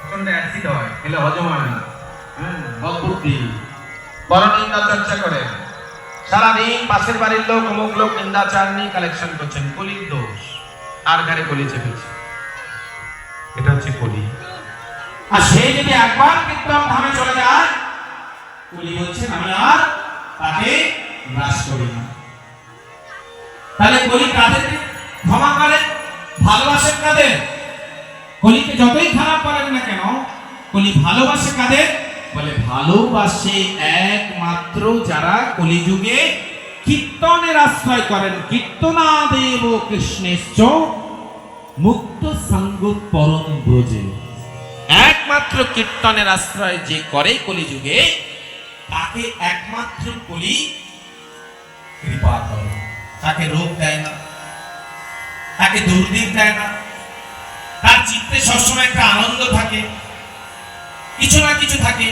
প্রচন্ড অ্যাসিড হয়, খেলে হজম হয় না। অদ্ভুতি বড় নিন্দা চর্চা করেন সারাদিন, পাশের বাড়ির লোক অমুক লোক নিন্দা চাননি কালেকশন করছেন, কলির দোষ। আর ঘরে কলি চেপেছে, এটা হচ্ছে কলি। আর সে যদি একবার কীর্তন ধামে চলে যায়, কলি বলছেন আমি আর তাকে গ্রাস করি না। তাহলে কলি কাদেরকে ক্ষমা করেন, ভালোবাসেন কাদের? কলিকে যতই খারাপ করেন না কেন, কলি ভালোবাসে কাদের? বলে ভালোবাসে একমাত্র যারা কলিযুগে কীর্তনের আশ্রয় করেন। কীর্তনাদেব কৃষ্ণেশ্চ মুক্ত সঙ্গ পরম ব্রজে। একমাত্র কীর্তনের আশ্রয় যে করে কলিযুগে, তাকে একমাত্র কলি কৃপা করে। তাকে রোগ দেয় না, তাকে দুর্দিন দেয় না, তার চিত্তে সবসময় একটা আনন্দ থাকে, কিছু না কিছু থাকে।